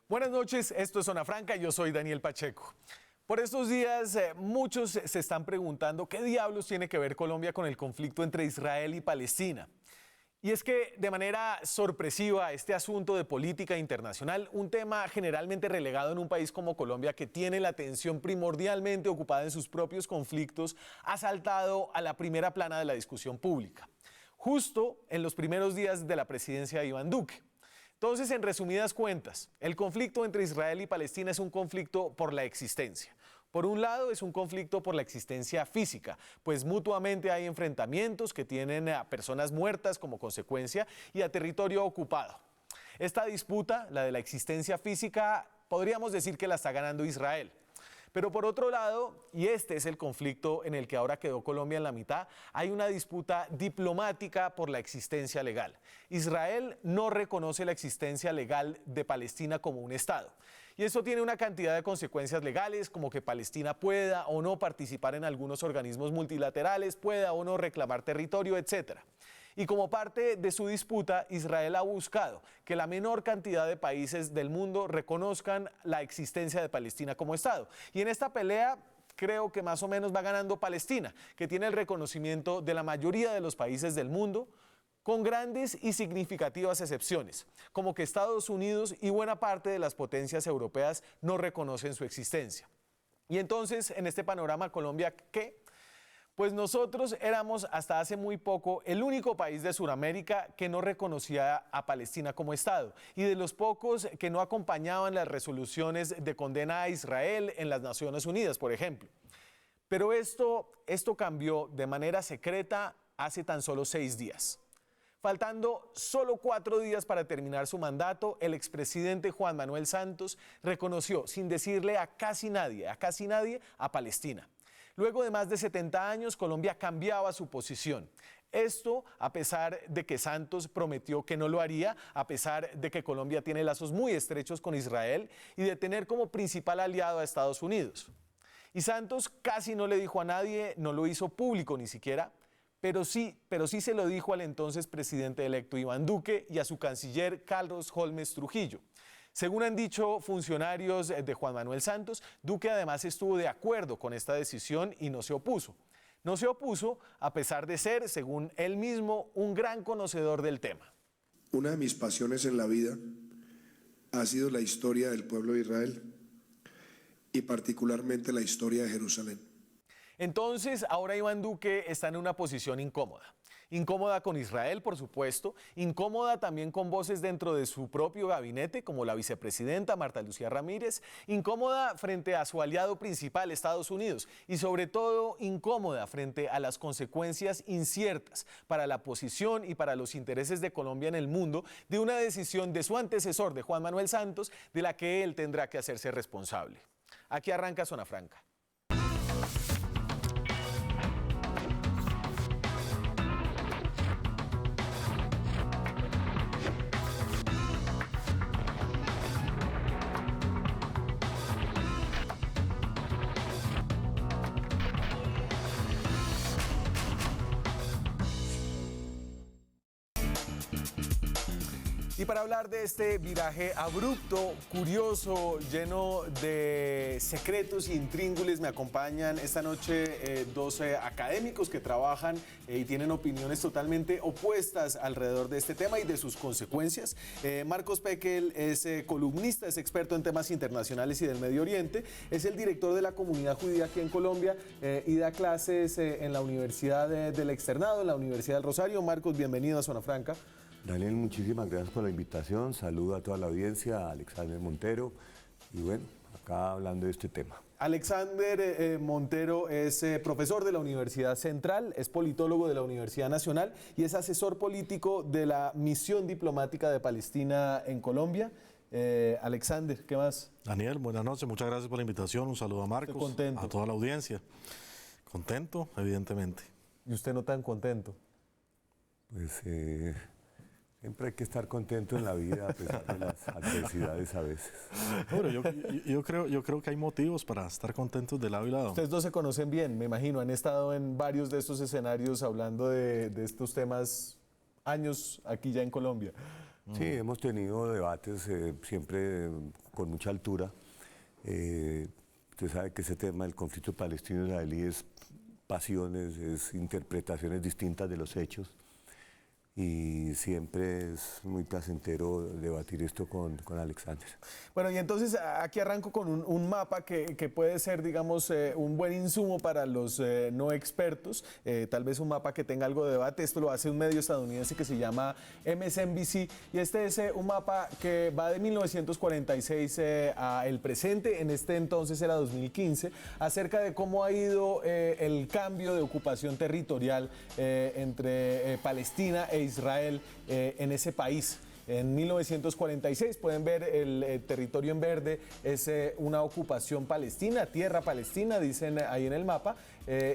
Buenas noches, esto es Zona Franca, yo soy Daniel Pacheco. Por estos días muchos se están preguntando qué diablos tiene que ver Colombia con el conflicto entre Israel y Palestina. Y es que de manera sorpresiva este asunto de política internacional, un tema generalmente relegado en un país como Colombia que tiene la atención primordialmente ocupada en sus propios conflictos, ha saltado a la primera plana de la discusión pública, justo en los primeros días de la presidencia de Iván Duque. Entonces, en resumidas cuentas, el conflicto entre Israel y Palestina es un conflicto por la existencia. Por un lado, es un conflicto por la existencia física, pues mutuamente hay enfrentamientos que tienen a personas muertas como consecuencia y a territorio ocupado. Esta disputa, la de la existencia física, podríamos decir que la está ganando Israel. Pero por otro lado, y este es el conflicto en el que ahora quedó Colombia en la mitad, hay una disputa diplomática por la existencia legal. Israel no reconoce la existencia legal de Palestina como un Estado. Y esto tiene una cantidad de consecuencias legales, como que Palestina pueda o no participar en algunos organismos multilaterales, pueda o no reclamar territorio, etc. Y como parte de su disputa, Israel ha buscado que la menor cantidad de países del mundo reconozcan la existencia de Palestina como Estado. Y en esta pelea creo que más o menos va ganando Palestina, que tiene el reconocimiento de la mayoría de los países del mundo, con grandes y significativas excepciones, como que Estados Unidos y buena parte de las potencias europeas no reconocen su existencia. Y entonces, en este panorama, Colombia, ¿qué? Pues nosotros éramos hasta hace muy poco el único país de Sudamérica que no reconocía a Palestina como Estado y de los pocos que no acompañaban las resoluciones de condena a Israel en las Naciones Unidas, por ejemplo. Pero esto cambió de manera secreta hace tan solo 6 días. Faltando solo 4 días para terminar su mandato, el expresidente Juan Manuel Santos reconoció, sin decirle a casi nadie, a Palestina. Luego de más de 70 años, Colombia cambiaba su posición. Esto a pesar de que Santos prometió que no lo haría, a pesar de que Colombia tiene lazos muy estrechos con Israel y de tener como principal aliado a Estados Unidos. Y Santos casi no le dijo a nadie, no lo hizo público ni siquiera, pero sí se lo dijo al entonces presidente electo Iván Duque y a su canciller Carlos Holmes Trujillo. Según han dicho funcionarios de Juan Manuel Santos, Duque además estuvo de acuerdo con esta decisión y no se opuso. No se opuso a pesar de ser, según él mismo, un gran conocedor del tema. Una de mis pasiones en la vida ha sido la historia del pueblo de Israel y particularmente la historia de Jerusalén. Entonces, ahora Iván Duque está en una posición incómoda. Incómoda con Israel, por supuesto, incómoda también con voces dentro de su propio gabinete, como la vicepresidenta Marta Lucía Ramírez, incómoda frente a su aliado principal, Estados Unidos, y sobre todo incómoda frente a las consecuencias inciertas para la posición y para los intereses de Colombia en el mundo de una decisión de su antecesor, de Juan Manuel Santos, de la que él tendrá que hacerse responsable. Aquí arranca Zona Franca. Y para hablar de este viraje abrupto, curioso, lleno de secretos y intríngulis, me acompañan esta noche 12 académicos que trabajan y tienen opiniones totalmente opuestas alrededor de este tema y de sus consecuencias. Marcos Pekel es columnista, es experto en temas internacionales y del Medio Oriente, es el director de la comunidad judía aquí en Colombia y da clases en la Universidad del Externado, en la Universidad del Rosario. Marcos, bienvenido a Zona Franca. Daniel, muchísimas gracias por la invitación, saludo a toda la audiencia, a Alexander Montero, y bueno, acá hablando de este tema. Alexander Montero es profesor de la Universidad Central, es politólogo de la Universidad Nacional y es asesor político de la misión diplomática de Palestina en Colombia. Alexander, ¿qué más? Daniel, buenas noches, muchas gracias por la invitación, un saludo a Marcos, a toda la audiencia. Contento, evidentemente. ¿Y usted no tan contento? Pues siempre hay que estar contento en la vida a pesar de las adversidades a veces. Bueno, yo creo que hay motivos para estar contentos de lado y lado. Ustedes dos se conocen bien, me imagino, han estado en varios de estos escenarios hablando de estos temas años aquí ya en Colombia. Sí, hemos tenido debates siempre con mucha altura. Usted sabe que ese tema del conflicto palestino-israelí es pasiones, es interpretaciones distintas de los hechos. Y siempre es muy placentero debatir esto con Alexander. Bueno, y entonces aquí arranco con un mapa que puede ser, digamos, un buen insumo para los no expertos, tal vez un mapa que tenga algo de debate. Esto lo hace un medio estadounidense que se llama MSNBC, y este es un mapa que va de 1946 a el presente, en este entonces era 2015, acerca de cómo ha ido el cambio de ocupación territorial entre Palestina e Israel en ese país. En 1946 pueden ver el territorio en verde, es una ocupación palestina, tierra palestina, dicen ahí en el mapa,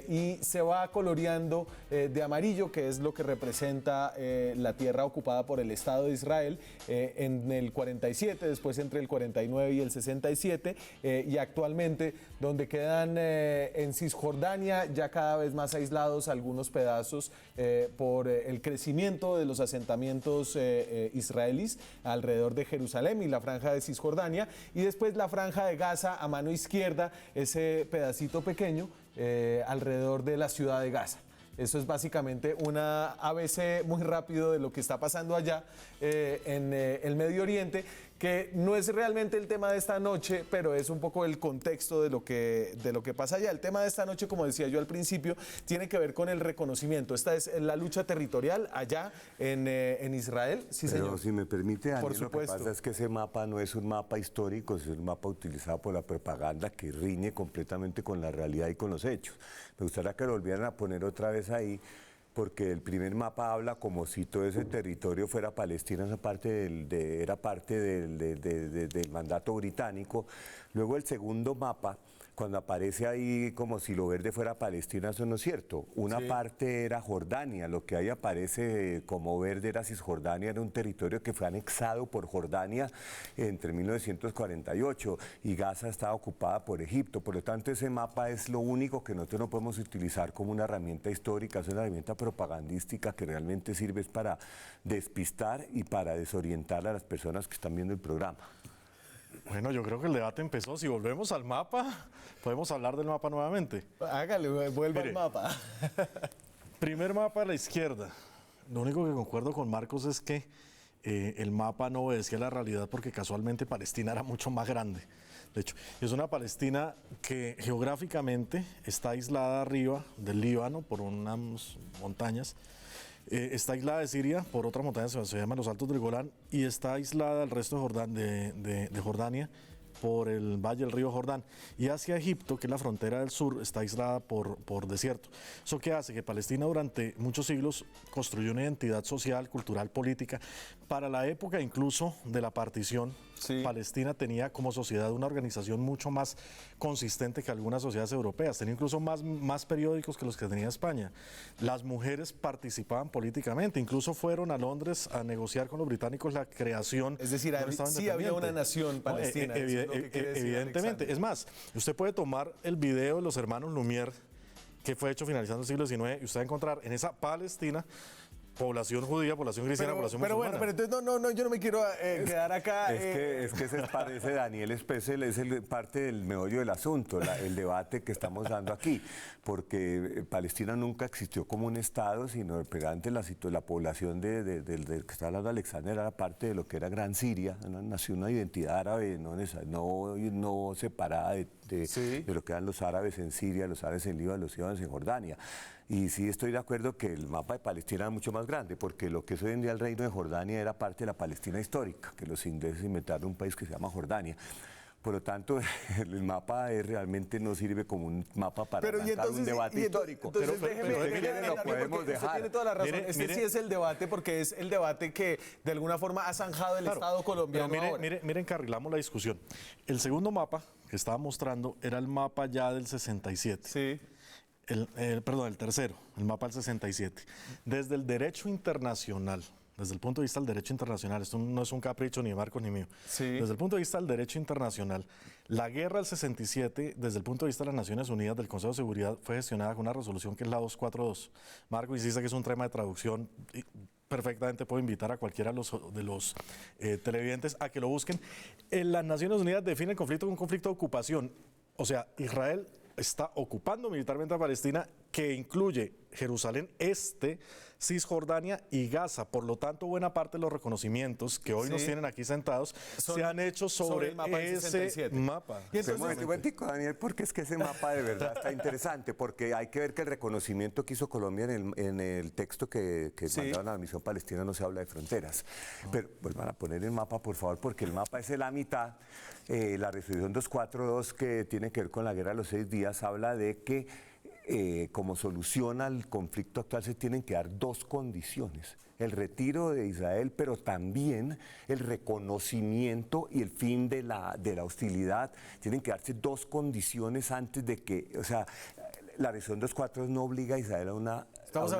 y se va coloreando de amarillo, que es lo que representa la tierra ocupada por el Estado de Israel en el 47, después entre el 49 y el 67, y actualmente donde quedan en Cisjordania ya cada vez más aislados algunos pedazos por el crecimiento de los asentamientos israelíes alrededor de Jerusalén y la franja de Cisjordania, y después la franja de Gaza a mano izquierda, ese pedacito pequeño alrededor de la ciudad de Gaza. Eso es básicamente una ABC muy rápido de lo que está pasando allá en el Medio Oriente, que no es realmente el tema de esta noche, pero es un poco el contexto de lo que pasa allá. El tema de esta noche, como decía yo al principio, tiene que ver con el reconocimiento. Esta es la lucha territorial allá en Israel. Sí, pero señor. Si me permite, Daniel, Por supuesto. lo que pasa es que ese mapa no es un mapa histórico, es un mapa utilizado por la propaganda que riñe completamente con la realidad y con los hechos. Me gustaría que lo volvieran a poner otra vez ahí, porque el primer mapa habla como si todo ese territorio fuera Palestina, esa parte era parte del mandato británico. Luego el segundo mapa, cuando aparece ahí como si lo verde fuera Palestina, eso no es cierto. Una parte era Jordania, lo que ahí aparece como verde era Cisjordania, era un territorio que fue anexado por Jordania entre 1948 y Gaza estaba ocupada por Egipto. Por lo tanto, ese mapa es lo único que nosotros no podemos utilizar como una herramienta histórica, es una herramienta propagandística que realmente sirve para despistar y para desorientar a las personas que están viendo el programa. Bueno, yo creo que el debate empezó. Si volvemos al mapa, podemos hablar del mapa nuevamente. Hágale, vuelva al mapa. Primer mapa a la izquierda. Lo único que concuerdo con Marcos es que el mapa no obedecía a la realidad porque casualmente Palestina era mucho más grande. De hecho, es una Palestina que geográficamente está aislada arriba del Líbano por unas montañas. Está aislada de Siria por otras montañas, se llaman los Altos del Golán, y está aislada del resto de Jordania por el valle del río Jordán. Y hacia Egipto, que es la frontera del sur, está aislada por desierto. ¿Eso qué hace? Que Palestina durante muchos siglos construyó una identidad social, cultural, política. Para la época incluso de la partición, Palestina tenía como sociedad una organización mucho más consistente que algunas sociedades europeas. Tenía incluso más periódicos que los que tenía España. Las mujeres participaban políticamente, incluso fueron a Londres a negociar con los británicos la creación. Es decir, sí había una nación palestina. Evidentemente. Es más, usted puede tomar el video de los hermanos Lumière, que fue hecho finalizando el siglo XIX, y usted va a encontrar en esa Palestina población judía, población cristiana, población musulmana. Pero bueno, pero entonces yo no me quiero quedar acá. Es que se parece, Daniel Spessel, es parte del meollo del asunto, el debate que estamos dando aquí, porque Palestina nunca existió como un Estado, sino antes la población del que está hablando Alexander era parte de lo que era Gran Siria, una identidad árabe no separada de lo que eran los árabes en Siria, los árabes en Líbano, los árabes en Jordania. Y sí estoy de acuerdo que el mapa de Palestina era mucho más grande, porque lo que es hoy en día el reino de Jordania era parte de la Palestina histórica, que los ingleses inventaron un país que se llama Jordania. Por lo tanto, el mapa realmente no sirve como un mapa para arrancar un debate histórico. Pero lo podemos dejar. Tiene toda la razón. Mire, sí es el debate, porque es el debate que de alguna forma ha zanjado el Estado colombiano. Mire, encarrilamos la discusión. El segundo mapa que estaba mostrando era el mapa ya del 67. Sí. Perdón, el tercero, el mapa del 67. Desde el derecho internacional, desde el punto de vista del derecho internacional, esto no es un capricho ni de Marcos ni mío, desde el punto de vista del derecho internacional, la guerra del 67, desde el punto de vista de las Naciones Unidas, del Consejo de Seguridad, fue gestionada con una resolución que es la 242. Marcos insiste que es un tema de traducción. perfectamente puedo invitar a cualquiera de los televidentes a que lo busquen. En las Naciones Unidas define el conflicto como un conflicto de ocupación. O sea, Israel está ocupando militarmente a Palestina, que incluye Jerusalén Este, Cisjordania y Gaza. Por lo tanto, buena parte de los reconocimientos que hoy nos tienen aquí sentados se han hecho sobre el mapa del ese 67. mapa. Y entonces, Un momentico, Daniel, porque es que ese mapa de verdad está interesante, porque hay que ver que el reconocimiento que hizo Colombia en el texto que mandaron a la misión palestina no se habla de fronteras. Pero vuelvan a poner el mapa, por favor, porque el mapa es de la mitad. La resolución 242, que tiene que ver con la guerra de los 6 días, habla de que como solución al conflicto actual se tienen que dar 2 condiciones: el retiro de Israel, pero también el reconocimiento y el fin de la hostilidad. Tienen que darse 2 condiciones antes de que, o sea, la resolución 242 no obliga a Israel a una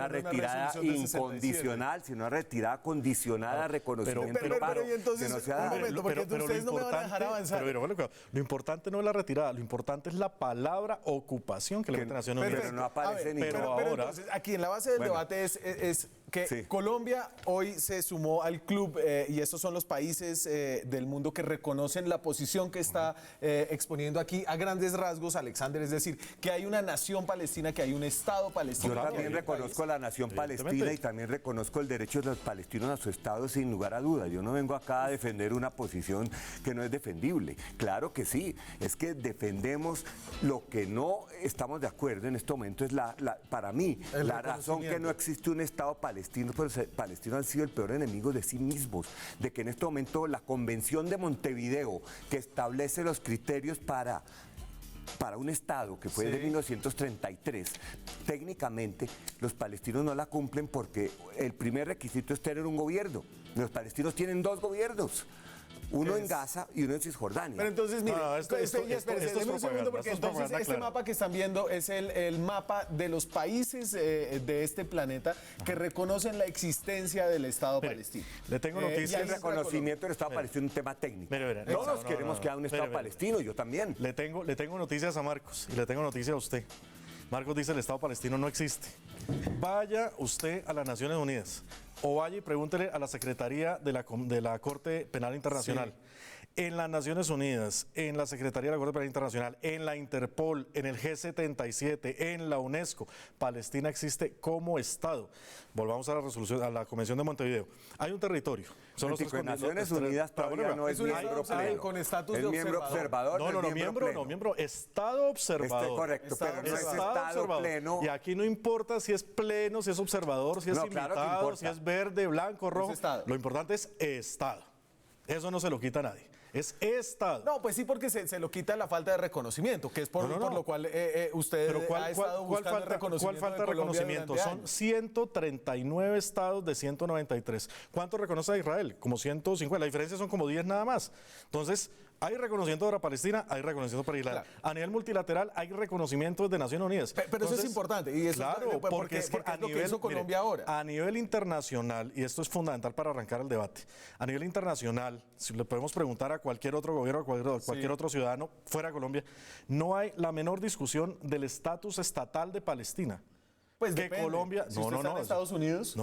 retirada incondicional, sino una retirada condicionada, reconocimiento. Pero y entonces, un momento, porque ustedes no me van a dejar avanzar. Pero lo importante no es la retirada, lo importante es la palabra ocupación que le mete Naciones Unidas. Pero no aparece ni Pero entonces, aquí en la base del debate es que Colombia hoy se sumó al club y estos son los países del mundo que reconocen la posición que está exponiendo aquí a grandes rasgos Alexander, es decir, que hay una nación palestina, que hay un Estado palestino. Yo también reconozco la nación palestina y también reconozco el derecho de los palestinos a su Estado sin lugar a dudas. Yo no vengo acá a defender una posición que no es defendible. Claro que sí, es que defendemos lo que no estamos de acuerdo en este momento. Es para mí, la razón que no existe un Estado palestino, pero los palestinos han sido el peor enemigo de sí mismos, de que en este momento la Convención de Montevideo, que establece los criterios para un Estado, que fue de 1933, técnicamente los palestinos no la cumplen porque el primer requisito es tener un gobierno. Los palestinos tienen 2 gobiernos. Uno en Gaza y uno en Cisjordania. Pero entonces, mire, esto es un segundo, porque entonces este mapa que están viendo es el mapa de los países de este planeta que reconocen la existencia del Estado palestino. Le tengo noticias. El reconocimiento del Estado palestino es un tema técnico. Todos queremos que haya un Estado palestino, yo también. Le tengo noticias a Marcos y le tengo noticias a usted. Marcos dice: el Estado palestino no existe. Vaya usted a las Naciones Unidas o vaya y pregúntele a la Secretaría de la Corte Penal Internacional. En las Naciones Unidas, en la Secretaría de la Corte Penal Internacional, en la Interpol, en el G77, en la UNESCO, Palestina existe como Estado. Volvamos a la resolución, a la Convención de Montevideo. Hay un territorio. Son los Naciones Unidas todavía no es miembro pleno. Con estatus es de miembro observador. miembro, Estado observador. Correcto, pero no es Estado pleno. Y aquí no importa si es pleno, si es observador, si es invitado, si es verde, blanco, rojo. Lo importante es Estado. Eso no se lo quita a nadie. Es Estado. No, pues sí, porque se lo quita la falta de reconocimiento, que es por lo cual usted ha estado buscando el reconocimiento. ¿Cuál falta de reconocimiento? Son 139 estados de 193. ¿Cuánto reconoce a Israel? Como 150. La diferencia son como 10 nada más. Entonces, hay reconocimiento para Palestina, hay reconocimiento para Israel. Claro. A nivel multilateral hay reconocimiento de Naciones Unidas. Pero entonces, eso es importante. Y eso claro, porque es que a nivel, lo que hizo Colombia ahora. A nivel internacional, y esto es fundamental para arrancar el debate, a nivel internacional, si le podemos preguntar a cualquier otro gobierno, a cualquier otro ciudadano fuera de Colombia, no hay la menor discusión del estatus estatal de Palestina. Pues que depende. Colombia... Si usted está en Estados Unidos...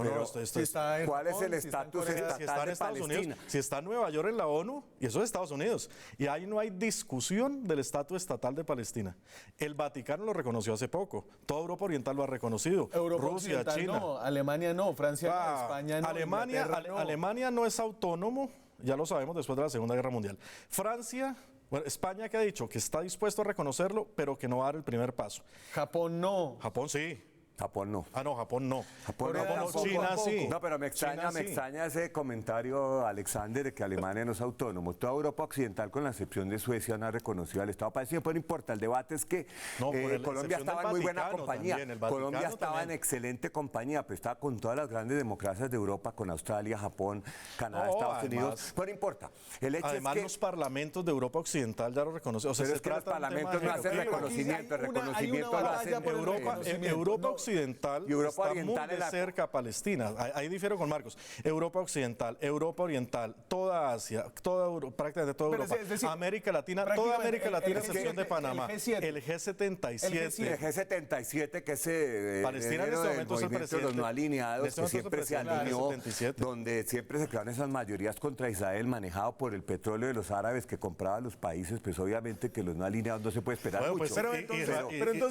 ¿Cuál es el estatus estatal de Palestina? Si está en Nueva York en la ONU, y eso es Estados Unidos, y ahí no hay discusión del estatus estatal de Palestina. El Vaticano lo reconoció hace poco, toda Europa Oriental lo ha reconocido, Rusia, China... No, Alemania no, Francia no, España no, Alemania no es autónomo, ya lo sabemos después de la Segunda Guerra Mundial. Francia... Bueno, España que ha dicho que está dispuesto a reconocerlo, pero que no va a dar el primer paso. Japón no. Japón sí. Japón no. Ah, no, Japón no. Japón no. China sí. No, pero me extraña ese comentario, Alexander, de que Alemania no es autónomo. Toda Europa Occidental, con la excepción de Suecia, no ha reconocido al Estado palestino. Pero no importa, el debate es que Colombia estaba en muy buena compañía. Colombia estaba en excelente compañía, pero estaba con todas las grandes democracias de Europa, con Australia, Japón, Canadá, Estados Unidos. Pero no importa. El hecho además, es que los parlamentos de Europa Occidental ya lo reconocen. O sea, pero es que los parlamentos no hacen reconocimiento, el reconocimiento lo hacen Europa Occidental Occidental Y Europa está Oriental muy de en la- cerca a Palestina. Ahí difiero con Marcos. Europa Occidental, Europa Oriental, toda Asia, prácticamente toda Pero Europa, es decir, América Latina, toda prácticamente América Latina, el excepción de G7, Panamá. el G7. El G77. El G77, que es Palestina en este del momento es el movimiento de los presidente. no alineados, En este que momento es el siempre se presidente del alineó, 77. donde siempre se crearon esas mayorías contra Israel, manejado por el petróleo de los árabes que compraban los países, pues obviamente que los no alineados no se puede esperar Bueno, mucho. pues, Pero entonces,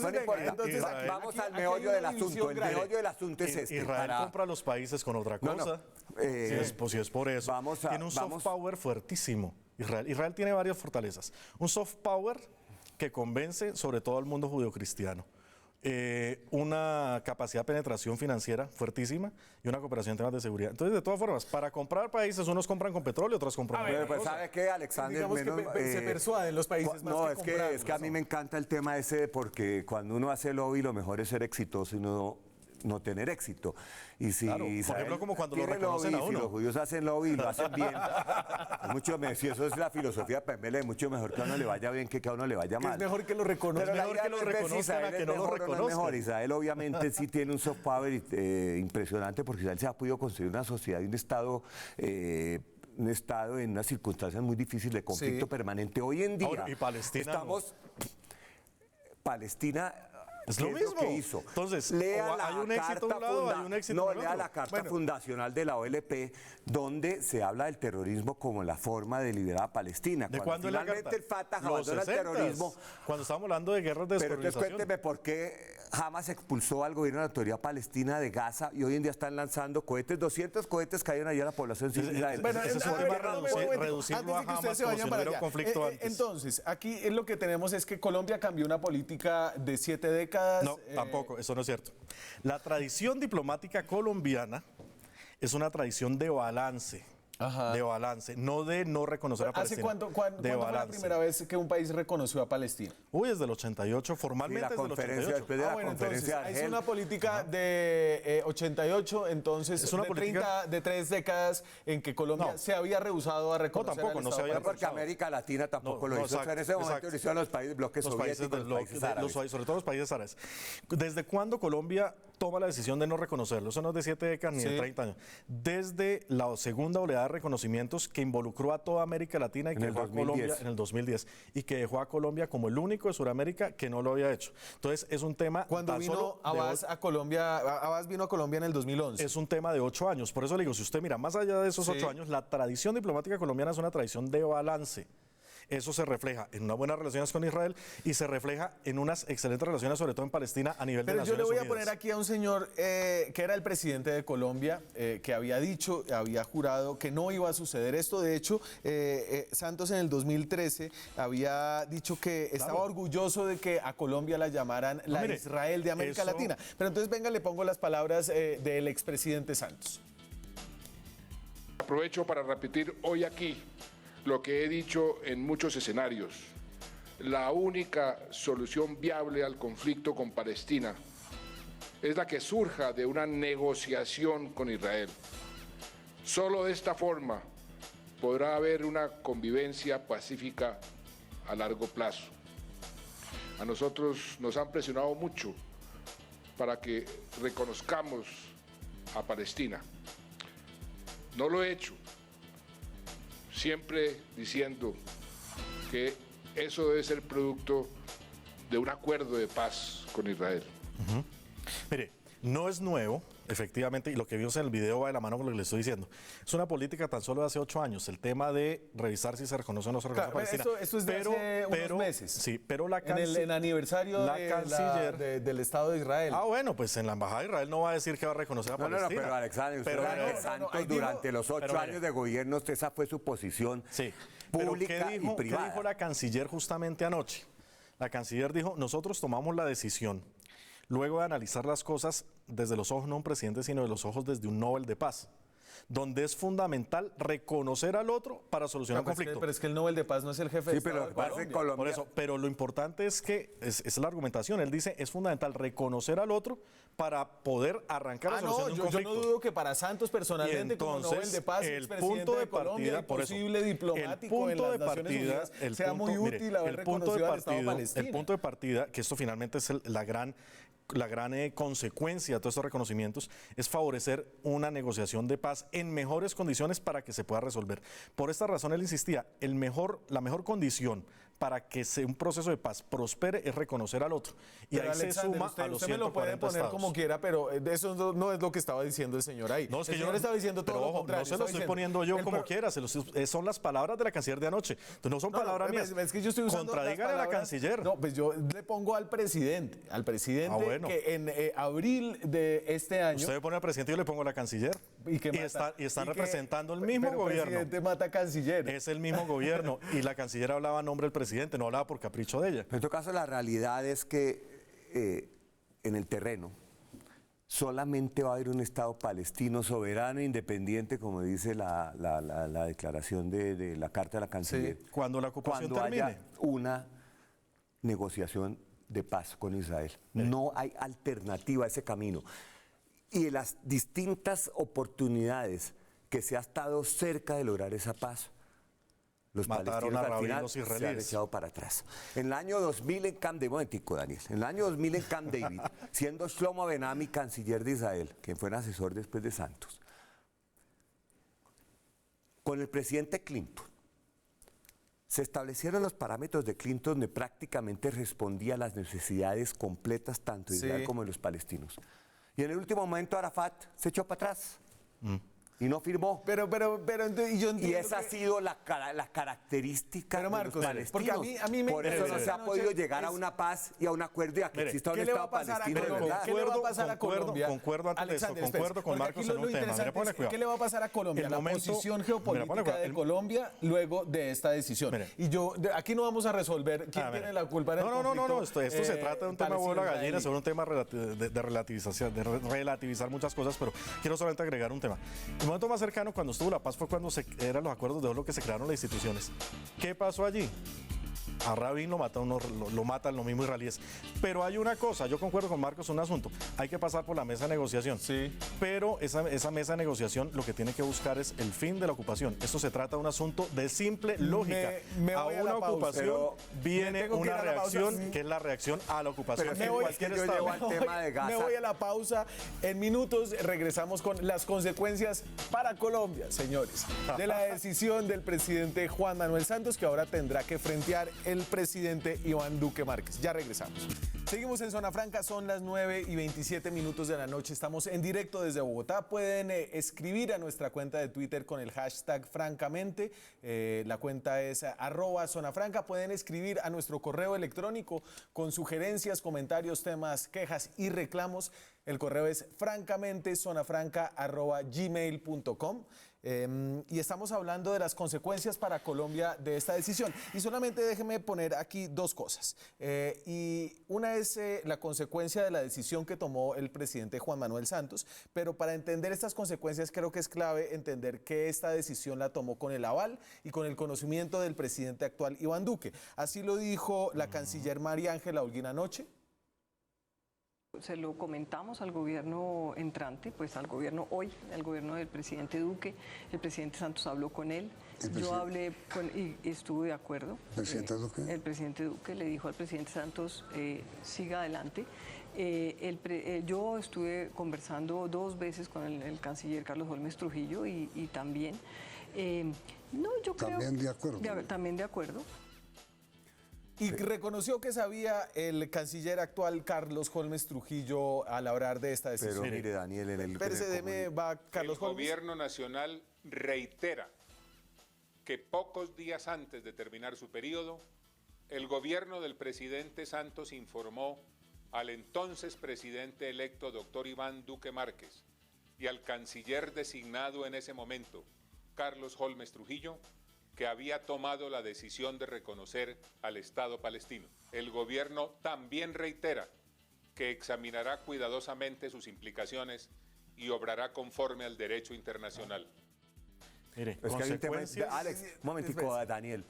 no venga, importa. entonces Israel- Vamos aquí al hay meollo una del división asunto. El grande. meollo del asunto es este. Israel compra los países con otra No, no, cosa. Si es por eso. Tiene un soft power fuertísimo. Israel tiene varias fortalezas. Un soft power que convence sobre todo al mundo judeocristiano. Una capacidad de penetración financiera fuertísima y una cooperación en temas de seguridad. Entonces, de todas formas, para comprar países, unos compran con petróleo, otros compran con Pero otra pues cosa. ¿sabe qué, Alexander? Digamos que se persuaden los países más No, que es que comprarlos, a mí ¿no? me encanta el tema ese porque cuando uno hace lobby lo mejor es ser exitoso y no tener éxito. Y si Claro, por Israel ejemplo, como cuando lo tiene reconocen lobby, a uno. si los judíos hacen lobby y lo hacen bien, es mucho mejor. Si eso es la filosofía Pembele, es mucho mejor que a uno le vaya bien que a uno le vaya Que mal. es mejor que lo Pero reconozcan. la mejor idea que lo no es ver si reconozcan a Israel que es no lo mejor o no es reconozcan. mejor. Israel obviamente sí tiene un soft power impresionante porque Israel se ha podido construir una sociedad y un Estado en unas circunstancias muy difíciles de conflicto Sí. permanente. Hoy en día Ahora, y Palestina no. estamos... Palestina... Es ¿qué lo mismo. que hizo? Entonces, lea o la hay un éxito de un carta lado, hay un éxito no, del lea otro. la carta Bueno. fundacional de la OLP, donde se habla del terrorismo como la forma de liberar a Palestina. ¿De Cuando cuándo es la finalmente carta? el Fatah Los abandona el 60s, terrorismo, cuando estábamos hablando de guerras de pero entonces descolonización. cuénteme por qué Hamas expulsó al gobierno de la Autoridad Palestina de Gaza y hoy en día están lanzando cohetes, 200 cohetes cayeron allá a la población civil de Israel. Bueno, Ese es a un ver, tema un momento, reducirlo a antes de que ustedes Hamas se como vayan si no para hubiera un allá. conflicto antes. Entonces, aquí lo que tenemos es que Colombia cambió una política de 7 décadas. No, tampoco, eso no es cierto. La tradición diplomática colombiana es una tradición de balance. De balance, no de no reconocer a ¿Hace Palestina. cuándo fue la primera vez que un país reconoció a Palestina? Uy, desde el 88, Y formalmente la desde el conferencia, 88. después de la Bueno, conferencia de entonces, Argel, es una política de 88, entonces Es una de política- de 3 décadas en que Colombia No. se había rehusado a reconocer tampoco, al no se Estado había no, porque palestino. América Latina tampoco No, lo no, hizo. O sea, en ese exacto, momento exacto. lo hicieron los países bloques Los países soviéticos, del los países bloque, árabes. sobre todo los países árabes. ¿Desde cuándo Colombia toma la decisión de no reconocerlo? Eso no es de 7 décadas ni de Sí. 30 años. Desde la segunda oleada de reconocimientos que involucró a toda América Latina y En que el dejó a 2010. Colombia en el 2010 y que dejó a Colombia como el único de Sudamérica que no lo había hecho. Entonces es un tema Cuando tan vino solo de Abbas a Colombia, Abbas vino a Colombia en el 2011. es un tema de 8 años. Por eso le digo, si usted mira, más allá de esos Sí. 8 años, la tradición diplomática colombiana es una tradición de balance. Eso se refleja en unas buenas relaciones con Israel y se refleja en unas excelentes relaciones, sobre todo en Palestina, a nivel Pero de yo le Naciones voy a Unidas. poner aquí a un señor que era el presidente de Colombia, que había dicho, había jurado que no iba a suceder esto. De hecho, Santos en el 2013 había dicho que estaba orgulloso de que a Colombia la llamaran la mire, Israel de América eso- Latina. Pero entonces, venga, le pongo las palabras del expresidente Santos. Aprovecho para repetir hoy aquí lo que he dicho en muchos escenarios. La única solución viable al conflicto con Palestina es la que surja de una negociación con Israel. Solo de esta forma podrá haber una convivencia pacífica a largo plazo. A nosotros nos han presionado mucho para que reconozcamos a Palestina. No lo he hecho, siempre diciendo que eso debe ser producto de un acuerdo de paz con Israel. Mire, no es nuevo, efectivamente, y lo que vimos en el video va de la mano con lo que le estoy diciendo. Es una política tan solo de hace 8 años, el tema de revisar si se reconoce o no se reconoce Claro, Palestina. esto es de hace unos meses. Sí, pero la En el aniversario la de canciller- del Estado de Israel. Ah, bueno, pues en la Embajada de Israel no va a decir que va a reconocer a No, Palestina. pero Alexander, usted Pero, sabe que no, Santos ahí dijo- durante los 8 pero mire. años de gobierno, esa fue su posición Sí, pero pública ¿qué dijo, y privada. ¿qué dijo la canciller justamente anoche? La canciller dijo, nosotros tomamos la decisión, luego de analizar las cosas desde los ojos no de un presidente, sino de los ojos desde un Nobel de Paz, donde es fundamental reconocer al otro para solucionar un conflicto. Pero es que el Nobel de Paz no es el jefe de Sí, pero Estado lo que pasa de en Colombia. Colombia... Por eso, pero lo importante es que es la argumentación. Él dice es fundamental reconocer al otro para poder arrancar la Ah, solución no, de un yo conflicto. no dudo que para Santos personalmente, Y como entonces, Nobel de Paz, el expresidente punto de de Colombia partida, y por eso, posible diplomático en las Naciones Unidas, sea muy útil haber reconocido al Estado palestino. El punto de partida, que esto finalmente es la gran consecuencia de todos estos reconocimientos es favorecer una negociación de paz en mejores condiciones para que se pueda resolver. Por esta razón él insistía, la mejor condición para que un proceso de paz prospere es reconocer al otro. Y Pero ahí Alexander, se suma a los usted me lo puede 140 poner estados. como quiera, pero eso no es lo que estaba diciendo el señor ahí. No, es que el señor estaba diciendo todo pero lo ojo, contrario. no se lo Estaba estoy diciendo, poniendo yo como quiera, son las palabras de la canciller de anoche. Entonces no son palabras mías. Es que yo estoy usando Contradígale a la canciller. No, pues yo le pongo al presidente bueno. que en abril de este año... Usted me pone al presidente y yo le pongo a la canciller. Están representando el mismo pero gobierno. El presidente mata canciller. Es el mismo gobierno y la canciller hablaba a nombre del presidente, no hablaba por capricho de ella. En todo caso, la realidad es que en el terreno solamente va a haber un Estado palestino soberano e independiente, como dice la declaración de la Carta de la Canciller. Sí, cuando la ocupación cuando termine. haya una negociación de paz con Israel. No hay alternativa a ese camino. Y de las distintas oportunidades que se ha estado cerca de lograr esa paz, los Mataron palestinos a al Rabin final los se han israelíes. echado para atrás. En el año 2000 en Camp David, momentico, Daniel, en el año 2000 en Camp David, siendo Shlomo Ben-Ami canciller de Israel, quien fue asesor después de Santos, con el presidente Clinton, se establecieron los parámetros de Clinton donde prácticamente respondía a las necesidades completas tanto de Israel como de los palestinos. Y en el último momento Arafat se echó para atrás. Y no firmó. Pero entonces, yo entiendo Y esa ha que- sido la característica Pero, Marcos, de los palestinos. porque a mí me Por eso interesa no se ha esta podido noche llegar a es- una paz y a un acuerdo y a que Mire, exista un ¿qué le va a Estado pasar a palestino de Colombia? verdad. ¿Qué le va a pasar a Colombia? Concuerdo ante Alexander, eso, concuerdo con porque Marcos aquí en un lo tema. interesante Mira, ponle es, cuidado. ¿qué le va a pasar a Colombia? El La momento- posición mira, geopolítica ponle cuidado. de Colombia luego de esta decisión. Mire. Y aquí no vamos a resolver quién Ah, mire. tiene la culpa en el No, conflicto, esto se trata de un tema huevo la gallina, palestino-israelí. sobre un tema de relativización, de relativizar muchas cosas, pero quiero solamente agregar un tema. El momento más cercano cuando estuvo la paz fue cuando eran los acuerdos de Oslo que se crearon las instituciones. ¿Qué pasó allí? A Rabin lo matan los mismos israelíes. Pero hay una cosa, yo concuerdo con Marcos, un asunto. Hay que pasar por la mesa de negociación. Sí. Pero esa mesa de negociación lo que tiene que buscar es el fin de la ocupación. Esto se trata de un asunto de simple lógica. Me a voy a una la pausa, ocupación pero me viene tengo que ir una a la pausa. reacción que es la reacción a la ocupación. Pero es en que cualquier yo estado. llevo al tema de Gaza. Me voy a la pausa. En minutos regresamos con las consecuencias para Colombia, señores, de la decisión del presidente Juan Manuel Santos, que ahora tendrá que frentear el presidente Iván Duque Márquez. Ya regresamos. Seguimos en Zona Franca, son las 9:27 de la noche. Estamos en directo desde Bogotá. Pueden escribir a nuestra cuenta de Twitter con el hashtag francamente. La cuenta es @zonafranca. Pueden escribir a nuestro correo electrónico con sugerencias, comentarios, temas, quejas y reclamos. El correo es francamente@gmail.com. Y estamos hablando de las consecuencias para Colombia de esta decisión. Y solamente déjeme poner aquí dos cosas. Y una es la consecuencia de la decisión que tomó el presidente Juan Manuel Santos, pero para entender estas consecuencias creo que es clave entender que esta decisión la tomó con el aval y con el conocimiento del presidente actual Iván Duque. Así lo dijo la canciller María Ángela Holguín anoche. Se lo comentamos al gobierno entrante, pues al gobierno hoy, al gobierno del presidente Duque. El presidente Santos habló con él. Yo hablé y estuve de acuerdo. ¿Presidente Duque? El presidente Duque le dijo al presidente Santos, siga adelante. Yo estuve conversando 2 veces con el canciller Carlos Holmes Trujillo y también, no, yo creo... También de acuerdo. También de acuerdo. Y reconoció que sabía el canciller actual Carlos Holmes Trujillo al hablar de esta decisión. Pero mire, Daniel, en el Espérese, va Carlos El Holmes. gobierno nacional reitera que pocos días antes de terminar su periodo, el gobierno del presidente Santos informó al entonces presidente electo doctor Iván Duque Márquez y al canciller designado en ese momento, Carlos Holmes Trujillo, que había tomado la decisión de reconocer al Estado palestino. El gobierno también reitera que examinará cuidadosamente sus implicaciones y obrará conforme al derecho internacional. Mire, Es que hay un tema, consecuencias... Alex, un momentico, Daniel.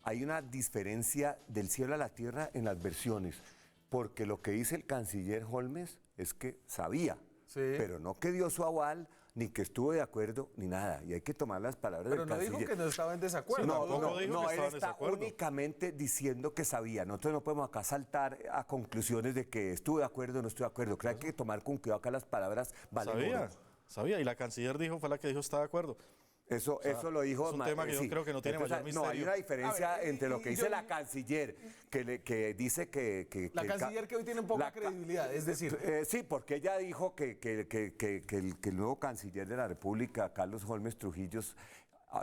Hay una diferencia del cielo a la tierra en las versiones, porque lo que dice el canciller Holmes es que sabía, Sí. pero no que dio su aval ni que estuvo de acuerdo, ni nada. Y hay que tomar las palabras Pero del no dijo canciller. que no estaba en desacuerdo. Sí, No, tampoco no, dijo no, que él estaba en está desacuerdo. únicamente diciendo que sabía. Nosotros no podemos acá saltar a conclusiones de que estuvo de acuerdo o no estuvo de acuerdo. Creo que hay que tomar con cuidado acá las palabras. Valen oro. Sabía. Y la canciller fue la que dijo está de acuerdo. Eso lo dijo. es un tema que yo creo que no tiene mayor misterio. No, hay una diferencia A ver, entre lo que dice yo- la canciller, que dice que... La canciller que hoy tiene poca credibilidad, es decir... sí, porque ella dijo que el nuevo canciller de la República, Carlos Holmes Trujillos,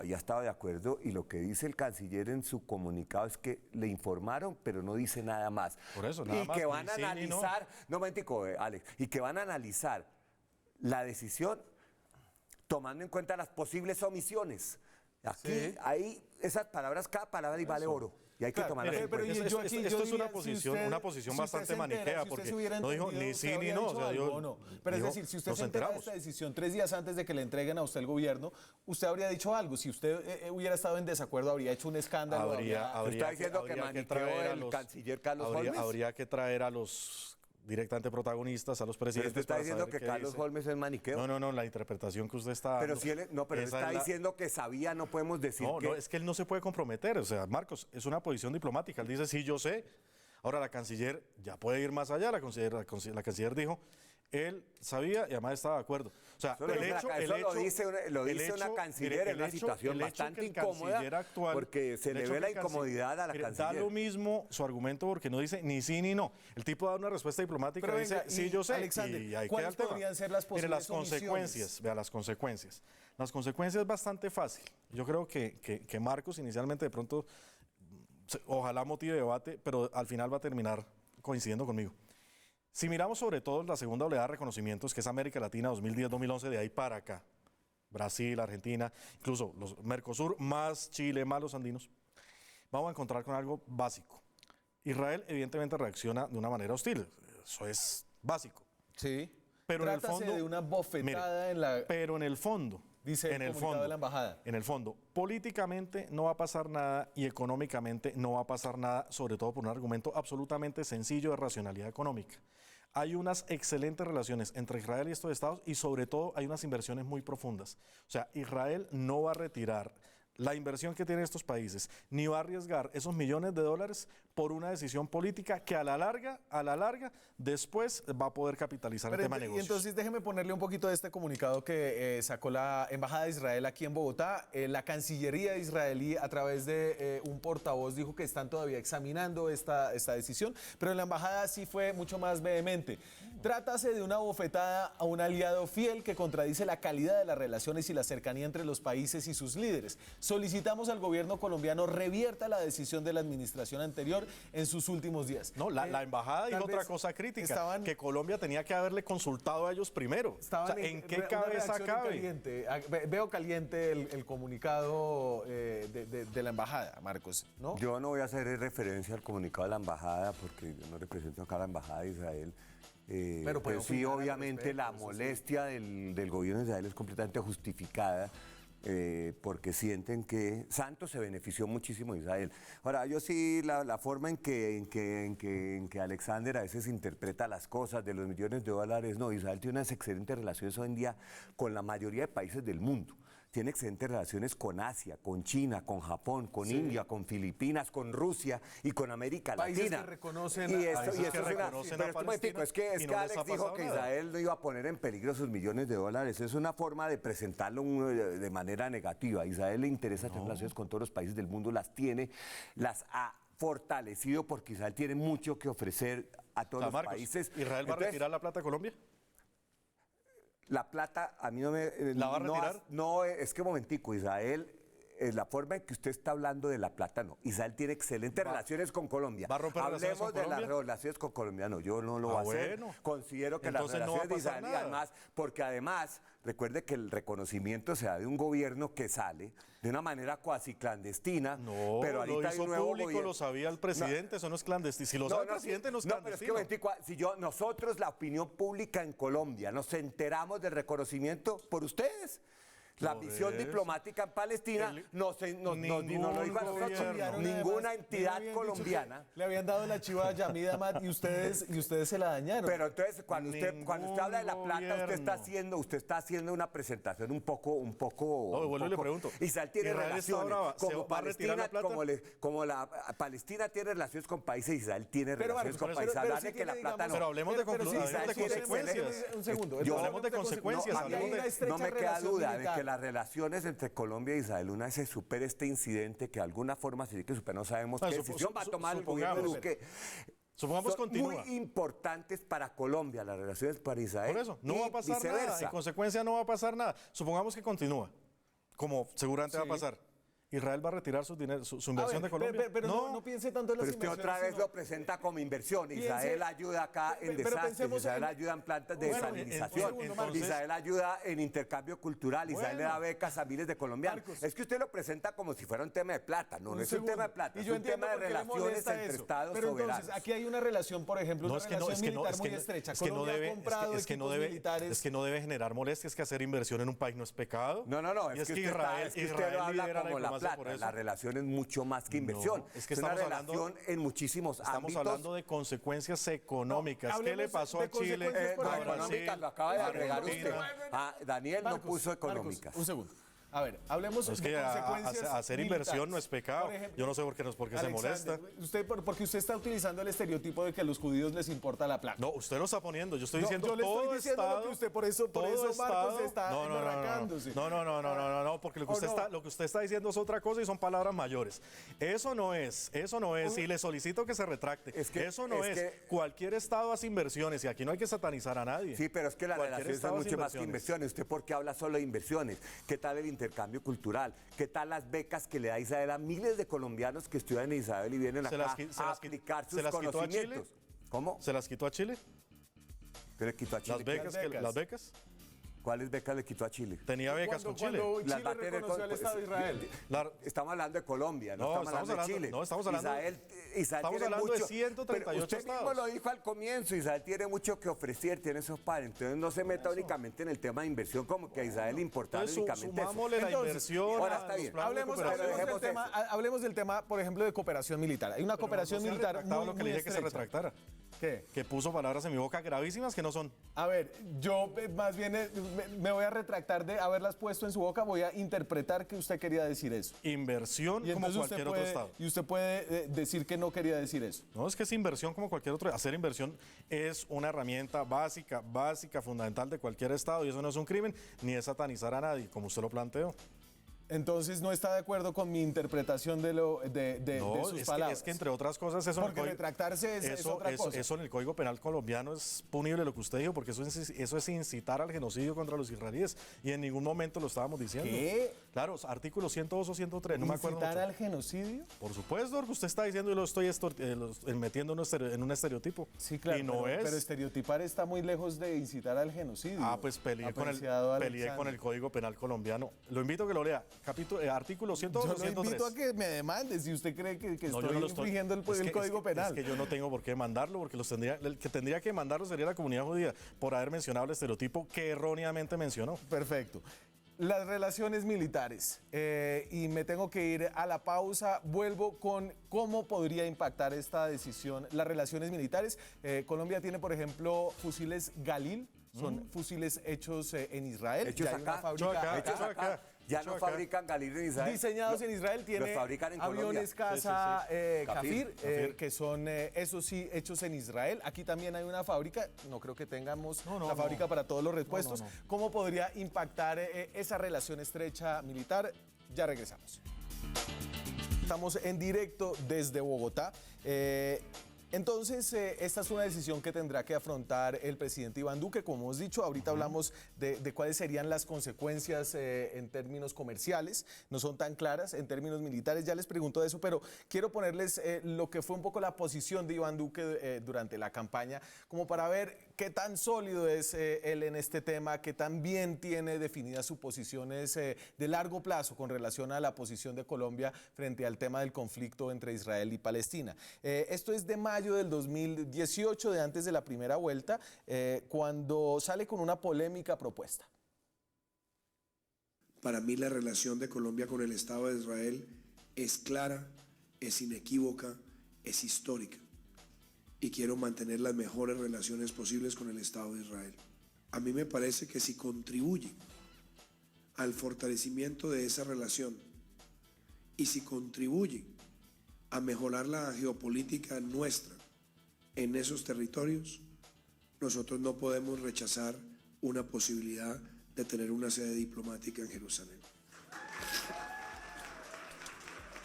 ya estaba de acuerdo, y lo que dice el canciller en su comunicado es que le informaron, pero no dice nada más. Por eso, nada y más, que ni van a sí ni no. analizar, no momentico, Alex, y que van a analizar la decisión tomando en cuenta las posibles omisiones. Aquí, Sí. ahí, esas palabras, cada palabra y vale oro. Y hay que tomarlas Mire, en pero cuenta. yo aquí- esto yo es diría, una si posición, usted- una posición si usted bastante se entera, maniquea, si usted porque se hubiera no dijo entendido, ni usted sí ni habría no. dicho O sea, algo, yo, ¿o no? Pero es dijo, decir, si usted nos se entera de enteramos. esta decisión 3 días antes de que le entreguen a usted el gobierno, usted habría dicho algo. Si usted hubiera estado en desacuerdo, habría hecho un escándalo. Está diciendo que habría maniqueó traer a el canciller Carlos habría, Holmes. habría que traer a los directamente protagonistas, a los Pero presidentes. usted está para diciendo saber que qué Carlos dice. Holmes es maniqueo. No, la interpretación que usted está Pero dando, si él, no, pero él esa está es la- diciendo que sabía, no podemos decir No, que... no, es que él no se puede comprometer. O sea, Marcos, es una posición diplomática. Él dice, sí, yo sé. Ahora la canciller ya puede ir más allá. La canciller dijo, él sabía y además estaba de acuerdo. O sea, Eso lo dice una canciller en una situación bastante incómoda, porque se le ve la incomodidad a la Da canciller. lo mismo su argumento porque no dice ni sí ni no. El tipo da una respuesta diplomática Pero y dice, venga, sí, y, yo sé. Alexander, y ahí ¿cuáles queda el tema. podrían ser las Mire, las posibles consecuencias. Vea, las consecuencias. Las consecuencias es bastante fácil. Yo creo que Marcos inicialmente de pronto, ojalá motive debate, pero al final va a terminar coincidiendo conmigo. Si miramos sobre todo la segunda oleada de reconocimientos, que es América Latina 2010-2011, de ahí para acá, Brasil, Argentina, incluso los Mercosur, más Chile, más los andinos, vamos a encontrar con algo básico. Israel evidentemente reacciona de una manera hostil, eso es básico. Sí. Pero en el Trátase fondo, de una bofetada mire, en la... Pero en el fondo, Dice el comunicado de la embajada. En el fondo, políticamente no va a pasar nada y económicamente no va a pasar nada, sobre todo por un argumento absolutamente sencillo de racionalidad económica. Hay unas excelentes relaciones entre Israel y estos estados y sobre todo hay unas inversiones muy profundas. O sea, Israel no va a retirar la inversión que tienen estos países, ni va a arriesgar esos millones de dólares por una decisión política que a la larga, después va a poder capitalizar el tema de Y negocios. entonces déjeme ponerle un poquito de este comunicado que sacó la Embajada de Israel aquí en Bogotá. La Cancillería israelí, a través de un portavoz, dijo que están todavía examinando esta decisión, pero la Embajada sí fue mucho más vehemente. Trátase de una bofetada a un aliado fiel que contradice la calidad de las relaciones y la cercanía entre los países y sus líderes. Solicitamos al gobierno colombiano revierta la decisión de la administración anterior en sus últimos días. No, la embajada dijo otra cosa crítica, que Colombia tenía que haberle consultado a ellos primero. O sea, ¿en qué cabeza cabe? Caliente. Veo caliente el comunicado de la embajada, Marcos, ¿no? Yo no voy a hacer referencia al comunicado de la embajada porque yo no represento acá a la embajada de Israel. Pero sí, obviamente, la molestia del gobierno de Israel es completamente justificada. Porque sienten que Santos se benefició muchísimo de Israel. Ahora, yo sí, la forma en que Alexander a veces interpreta las cosas de los millones de dólares, no, Israel tiene unas excelentes relaciones hoy en día con la mayoría de países del mundo. Tiene excelentes relaciones con Asia, con China, con Japón, con India, con Filipinas, con Rusia y con América Países Latina. que reconocen y a esto, Palestina. y eso es una, pero es un momentico, es que Alex dijo que Israel no iba a poner en peligro sus millones de dólares. Es una forma de presentarlo de manera negativa. A Israel le interesa tener relaciones con todos los países del mundo, las tiene, las ha fortalecido porque Israel tiene mucho que ofrecer a todos los Marcos, países. ¿Israel va a retirar la plata a Colombia? La plata, a mí no me... ¿La va a retirar? No, es que un momentico, Israel, la forma en que usted está hablando de la plata, no. Israel tiene excelentes relaciones con Colombia. ¿Va a romper relaciones con Hablemos de Colombia? las relaciones con Colombia, no, yo no lo voy a hacer. Bueno. Considero que las Entonces no va a relaciones de pasar Israel, nada. además, porque además, recuerde que el reconocimiento se da de un gobierno que sale de una manera cuasi clandestina, No, pero ahorita lo hay hizo un nuevo público, gobierno. lo sabía el presidente, eso no es clandestino. Si lo sabe el presidente, no es pero es que clandestino. nosotros, la opinión pública en Colombia, nos enteramos del reconocimiento por ustedes. La Por misión eso. diplomática en Palestina no lo dijo a nosotros. gobierno. Ninguna entidad colombiana. Le habían dado la chiva a Yamid Amad y ustedes se la dañaron. Pero entonces, cuando usted habla de La Plata, Gobierno. usted está haciendo una presentación un poco. No, vuelvo y le pregunto. Israel tiene ¿Israel está relaciones brava? ¿Se como va a retirar Palestina, La Plata? como la Palestina tiene relaciones con países, Israel tiene Pero, relaciones con Marcos, países. pero Hablar de sí que La tiene, Plata no. Pero hablemos de Pero sí, hablemos de Israel tiene consecuencias. Un segundo. Yo- Hablemos de consecuencias, No, aquí hay hablemos una de- estrecha No me queda relación duda de militar. que las relaciones entre Colombia e Israel, una vez se supere este incidente, que de alguna forma se tiene que superar, no sabemos Ah, qué supo- decisión va a su- tomar el gobierno de supongamos. Duque. Supongamos Son continúa. muy importantes para Colombia las relaciones para Israel. Por eso, no y va a pasar nada. viceversa. En consecuencia, no va a pasar nada. Supongamos que continúa, como seguramente va a pasar. Israel va a retirar su inversión de Colombia. Pero no piense tanto en las Pero usted inversiones. otra vez sino- lo presenta como inversión. Piense- Israel ayuda acá en Pero desastres, pensemos Israel en- ayuda en plantas de Bueno, desalinización, entonces- Israel ayuda en intercambio cultural, Israel le da becas a miles de colombianos. Marcos. Es que usted lo presenta como si fuera un tema de plata. No, no es un segundo. tema de plata, Y es yo un entiendo tema de por qué le relaciones molesta entre eso. estados Pero soberanos. entonces, aquí hay una relación, por ejemplo, una relación militar muy estrecha. Colombia ha comprado equipos militares. es que no debe generar molestias, que hacer inversión en un país no es pecado. No, Y es que usted lo habla lidera como la diplomacia por plata. eso. La relación es mucho más que inversión. No, es que una estamos hablando- relación en muchísimos Estamos ámbitos. hablando de consecuencias económicas. No, ¿Qué le hablemos pasó de a Chile? consecuencias por No, ejemplo, económicas lo acaba de agregar usted. Argentina. Daniel no Marcos, puso Marcos, económicas. un segundo. A ver, hablemos Es de que consecuencias hacer militares. inversión no es pecado. Por ejemplo, Yo no sé por qué se molesta. Porque usted está utilizando el estereotipo de que a los judíos les importa la plata. No, usted lo está poniendo. Yo estoy No, diciendo yo le estoy todo diciendo estado. lo que usted, por eso todo Marcos estado- está embarracándose. No, porque lo que ¿O usted no? está, lo que usted está diciendo es otra cosa y son palabras mayores. Eso no es. Y le solicito que se retracte. Es que- Eso no es es. que- Cualquier estado hace inversiones y aquí no hay que satanizar a nadie. Sí, pero es que la Cualquier relación es estado hace mucho más que inversiones. ¿Usted por qué habla solo de inversiones? ¿Qué tal el intercambio cultural? ¿Qué tal las becas que le da Israel a miles de colombianos que estudian en Israel y vienen ¿Se acá las qui- se a las qui- aplicar sus se las quitó a Chile? conocimientos? ¿Cómo? ¿Se las quitó a Chile? ¿Qué le quitó a Chile? ¿Las becas? becas. ¿Las becas? ¿Cuáles becas le quitó a Chile? Tenía becas con Chile. Cuando Las Chile va a tener reconoció con- al Estado de Israel. Estamos hablando de Colombia, no, No, estamos hablando de Chile. no, estamos hablando- Israel estamos tiene hablando de mucho, 138 pero usted estados. mismo lo dijo al comienzo, Israel tiene mucho que ofrecer, tiene esos padres. Entonces no se meta únicamente en el tema de inversión como que a Israel le importara Entonces, únicamente eso. sumámosle la Entonces, inversión. ahora a está los bien. planes de Hablemos cooperación. pero dejemos hablemos del tema, por ejemplo, de cooperación militar. Hay una cooperación No se ha militar retractado muy, lo que muy le dije que se estrecha. retractara. ¿Qué? Que puso palabras en mi boca gravísimas que no son. A ver, yo más bien me voy a retractar de haberlas puesto en su boca, voy a interpretar que usted quería decir eso. Inversión Y como entonces cualquier otro estado. y usted puede decir que no quería decir eso. No, es que es inversión como cualquier otro. Hacer inversión es una herramienta básica, fundamental de cualquier estado y eso no es un crimen ni es satanizar a nadie, como usted lo planteó. Entonces no está de acuerdo con mi interpretación de No, sus es palabras. que entre otras cosas eso en el Porque código- retractarse es otra cosa. Eso en el Código Penal colombiano es punible lo que usted dijo, porque eso es incitar al genocidio contra los israelíes y en ningún momento lo estábamos diciendo. ¿Qué? Claro, artículo 102 o 103, no me acuerdo ¿Incitar mucho. al genocidio? Por supuesto, lo que usted está diciendo y lo estoy metiendo en un estereotipo. Sí, claro. Y no pero es. estereotipar está muy lejos de incitar al genocidio. Pues peleé con apreciado el Alexander. Código Penal colombiano. Lo invito a que lo lea. Artículo 102 Yo o lo 103. invito a que me demande si usted cree que No, estoy yo no lo estoy- infringiendo el Código Penal. Es que yo no tengo por qué mandarlo, porque el que tendría que mandarlo sería la comunidad judía, por haber mencionado el estereotipo que erróneamente mencionó. Perfecto. Las relaciones militares. Y me tengo que ir a la pausa. Vuelvo con cómo podría impactar esta decisión las relaciones militares. Colombia tiene, por ejemplo, fusiles Galil. Son fusiles hechos en Israel. Hechos Ya hay una acá. fábrica Hechos acá. acá. Ya Hecho no acá. fabrican Galil en Israel. Diseñados en Israel, tiene Los fabrican en aviones Colombia. Casa Kafir. Kafir, que son, eso sí, hechos en Israel. Aquí también hay una fábrica, no creo que tengamos la fábrica para todos los repuestos. ¿Cómo podría impactar esa relación estrecha militar? Ya regresamos. Estamos en directo desde Bogotá. Entonces, esta es una decisión que tendrá que afrontar el presidente Iván Duque. Como hemos dicho, ahorita hablamos de cuáles serían las consecuencias en términos comerciales. No son tan claras en términos militares. Ya les pregunto de eso, pero quiero ponerles lo que fue un poco la posición de Iván Duque durante la campaña, como para ver qué tan sólido es él en este tema, qué tan bien tiene definidas sus posiciones de largo plazo con relación a la posición de Colombia frente al tema del conflicto entre Israel y Palestina. Esto es de mayo del 2018, de antes de la primera vuelta, cuando sale con una polémica propuesta. Para mí la relación de Colombia con el Estado de Israel es clara, es inequívoca, es histórica. Y quiero mantener las mejores relaciones posibles con el Estado de Israel. A mí me parece que si contribuye al fortalecimiento de esa relación y si contribuye a mejorar la geopolítica nuestra en esos territorios, nosotros no podemos rechazar una posibilidad de tener una sede diplomática en Jerusalén.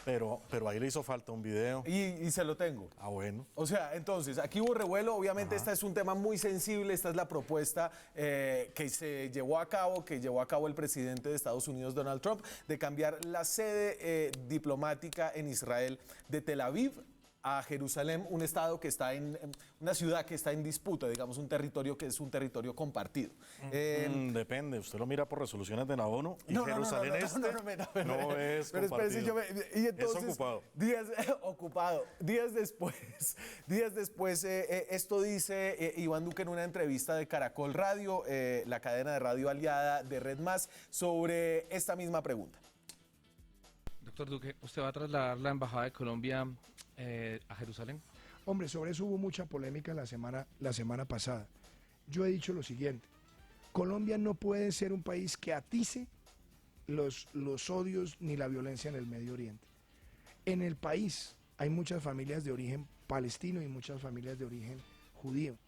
Pero ahí le hizo falta un video. Y se lo tengo. Ah, bueno. O sea, entonces, aquí hubo revuelo, obviamente este es un tema muy sensible, esta es la propuesta que llevó a cabo el presidente de Estados Unidos, Donald Trump, de cambiar la sede diplomática en Israel de Tel Aviv a Jerusalén, un estado que está una ciudad que está en disputa, digamos, un territorio que es un territorio compartido. Depende, usted lo mira por resoluciones de la ONU y Jerusalén no es Pero compartido. y entonces, es ocupado. Días después, esto dice Iván Duque en una entrevista de Caracol Radio, la cadena de radio aliada de Red Más, sobre esta misma pregunta. Doctor Duque, ¿usted va a trasladar la Embajada de Colombia a Jerusalén? Hombre, sobre eso hubo mucha polémica la semana pasada. Yo he dicho lo siguiente: Colombia no puede ser un país que atice los odios ni la violencia en el Medio Oriente. En el país hay muchas familias de origen palestino y muchas familias de origen judío.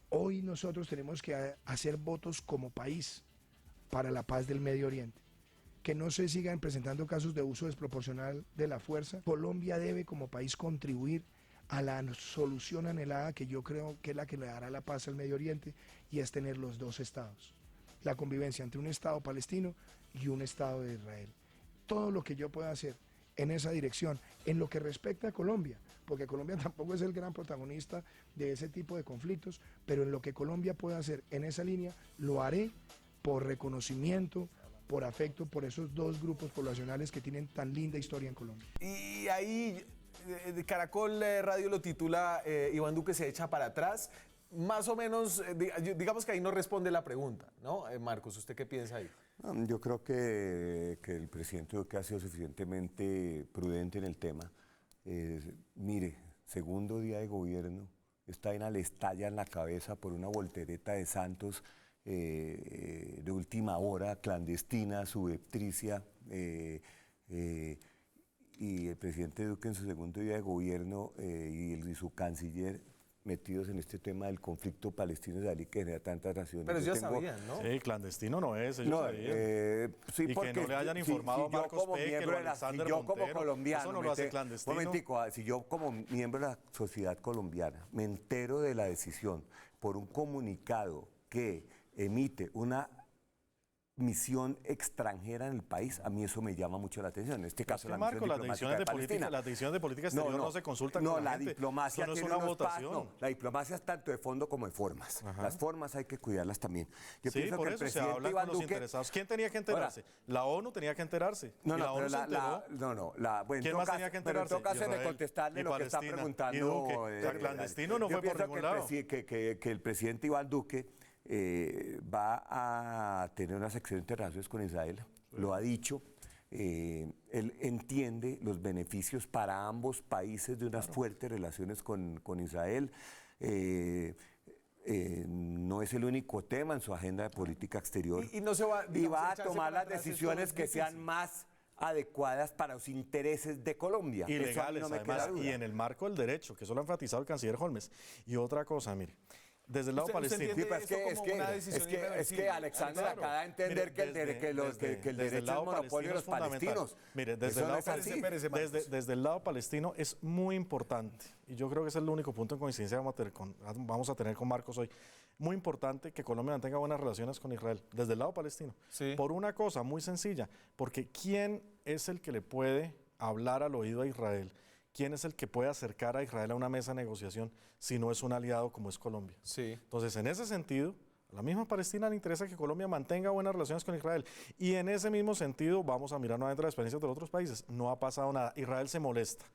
Hoy nosotros tenemos que hacer votos como país para la paz del Medio Oriente. Que no se sigan presentando casos de uso desproporcional de la fuerza. Colombia debe como país contribuir a la solución anhelada que yo creo que es la que le dará la paz al Medio Oriente, y es tener los dos estados. La convivencia entre un estado palestino y un estado de Israel. Todo lo que yo pueda hacer en esa dirección, en lo que respecta a Colombia, porque Colombia tampoco es el gran protagonista de ese tipo de conflictos, pero en lo que Colombia pueda hacer en esa línea, lo haré por reconocimiento, por afecto, por esos dos grupos poblacionales que tienen tan linda historia en Colombia. Y ahí Caracol Radio lo titula Iván Duque se echa para atrás. Más o menos, digamos que ahí no responde la pregunta, ¿no? Marcos, ¿usted qué piensa ahí? Yo creo que el presidente Duque ha sido suficientemente prudente en el tema. Mire, segundo día de gobierno, esta vaina le estalla en la cabeza por una voltereta de Santos de última hora, clandestina, subrepticia, y el presidente Duque en su segundo día de gobierno y su canciller metidos en este tema del conflicto palestino-israelí que genera tantas naciones. Pero ya sabían, ¿no? Sí, clandestino no es, ellos sabían. Sí, y porque que no le hayan informado a Marcos Peque o Alexander yo como Montero, colombiano, eso no lo hace clandestino. Momentico, si yo como miembro de la sociedad colombiana me entero de la decisión por un comunicado que emite una misión extranjera en el país, a mí eso me llama mucho la atención. En este caso, las decisiones de política exterior no se consultan con la gente. Diplomacia no es tiene una votación. No, la diplomacia es tanto de fondo como de formas. Ajá. Las formas hay que cuidarlas también. Yo Sí, pienso por que eso el se presidente habla Iván con los Duque, interesados. ¿Quién tenía que enterarse? La ONU tenía que enterarse. No, y la no, ONU pero se enteró. bueno, ¿Quién más tenía que pero en enterarse? todo caso de Israel contestarle y lo que está Palestina preguntando. y Duque. O sea, clandestino no yo fue por pienso ningún lado. que el presidente Iván Duque va a tener unas excelentes relaciones con Israel. Lo ha dicho. Él entiende los beneficios para ambos países de unas fuertes relaciones con Israel. No es el único tema en su agenda de política exterior. Y no se va, Y digamos, va a echarse tomar para las atrás, decisiones esto que es sean difícil. más adecuadas para los intereses de Colombia. Y Eso a mí legales, no me además, queda duda. y en el marco del derecho, que eso lo ha enfatizado el canciller Holmes. Y otra cosa, mire, desde el lado ¿Usted palestino... entiende Sí, pero esto como una decisión es que irreversible? Alexander Claro. acaba de entender Mire, que el desde derecho el lado es monopolio de los palestino es fundamental. palestinos. Mire, desde Eso el no lado es así. Espérese, Marcos. desde el lado palestino es muy importante, y yo creo que ese es el único punto en coincidencia que vamos a tener con Marcos hoy, muy importante que Colombia mantenga buenas relaciones con Israel, desde el lado palestino. Sí. Por una cosa muy sencilla, porque ¿quién es el que le puede hablar al oído a Israel? ¿Quién es el que puede acercar a Israel a una mesa de negociación si no es un aliado como es Colombia? Sí. Entonces, en ese sentido, a la misma Palestina le interesa que Colombia mantenga buenas relaciones con Israel. Y en ese mismo sentido, vamos a mirar nuevamente las experiencias de los otros países. No ha pasado nada. Israel se molesta.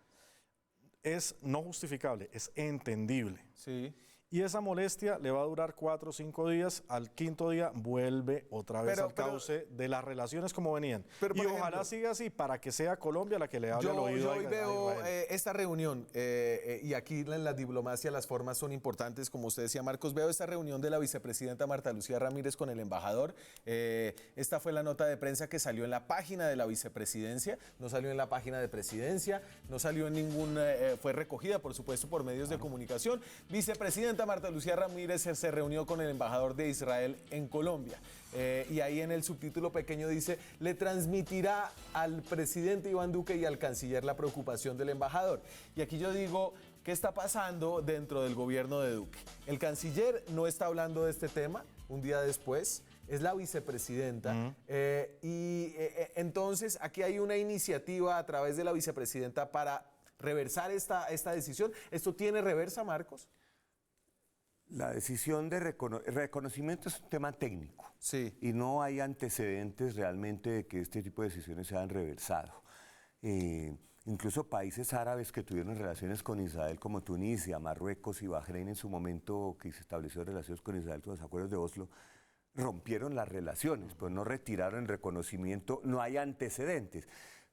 Es no justificable, es entendible. Sí. Y esa molestia le va a durar 4 o 5 días, al quinto día vuelve otra vez al cauce de las relaciones como venían. Pero, y por ojalá ejemplo, siga así para que sea Colombia la que le hable al oído Yo a hoy veo Israel. esta reunión, y aquí en la diplomacia las formas son importantes, como usted decía, Marcos, veo esta reunión de la vicepresidenta Marta Lucía Ramírez con el embajador. Esta fue la nota de prensa que salió en la página de la vicepresidencia, no salió en la página de presidencia, no salió en ningún, fue recogida, por supuesto, por medios de comunicación. Vicepresidenta Marta Lucía Ramírez se reunió con el embajador de Israel en Colombia. Y ahí en el subtítulo pequeño dice, le transmitirá al presidente Iván Duque y al canciller la preocupación del embajador. Y aquí yo digo, ¿qué está pasando dentro del gobierno de Duque? El canciller no está hablando de este tema un día después, es la vicepresidenta. Entonces aquí hay una iniciativa a través de la vicepresidenta para reversar esta decisión. ¿Esto tiene reversa, Marcos? La decisión de reconocimiento es un tema técnico. Sí. Y no hay antecedentes realmente de que este tipo de decisiones se hayan reversado. Incluso países árabes que tuvieron relaciones con Israel, como Tunisia, Marruecos y Bahrein, en su momento que se estableció relaciones con Israel con los acuerdos de Oslo, rompieron las relaciones, pues no retiraron el reconocimiento, no hay antecedentes.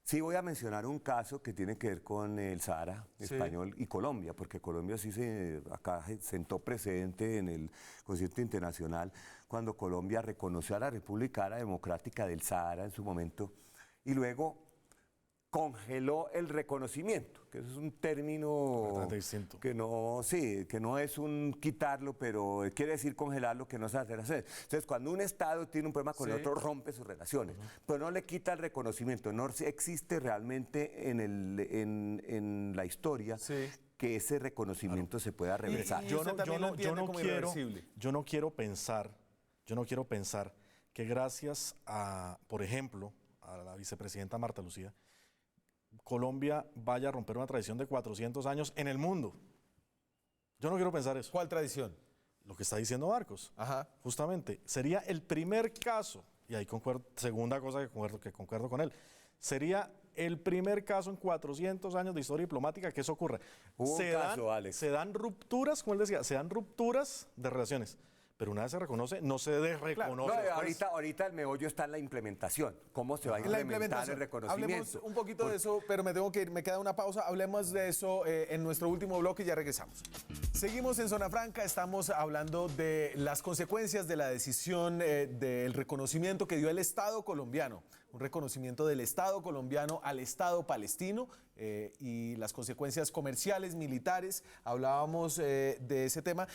Sí voy a mencionar un caso que tiene que ver con el Sahara español y Colombia, porque Colombia sí acá sentó precedente en el concierto internacional cuando Colombia reconoció a la República Árabe Democrática del Sahara en su momento y luego congeló el reconocimiento, que eso es un término que no, que no es un quitarlo, pero quiere decir congelarlo, que no se hace hacer. Entonces, cuando un Estado tiene un problema con el otro, rompe sus relaciones, pero no le quita el reconocimiento, no existe realmente en la historia que ese reconocimiento se pueda reversar. Yo no quiero pensar que gracias a, por ejemplo, a la vicepresidenta Marta Lucía, Colombia vaya a romper una tradición de 400 años en el mundo. Yo no quiero pensar eso. ¿Cuál tradición? Lo que está diciendo Marcos. Ajá. Justamente, sería el primer caso, y ahí concuerdo, segunda cosa que concuerdo con él, sería el primer caso en 400 años de historia diplomática que eso ocurre. Se dan rupturas, como él decía, se dan rupturas de relaciones. Pero una vez se reconoce, no se desreconoce. Claro, ahorita el meollo está en la implementación. ¿Cómo se va a implementar el reconocimiento? Hablemos un poquito de eso, pero me tengo que ir, me queda una pausa. Hablemos de eso en nuestro último bloque y ya regresamos. Seguimos en Zona Franca, estamos hablando de las consecuencias de la decisión del reconocimiento que dio el Estado colombiano. Un reconocimiento del Estado colombiano al Estado palestino y las consecuencias comerciales, militares. Hablábamos de ese tema.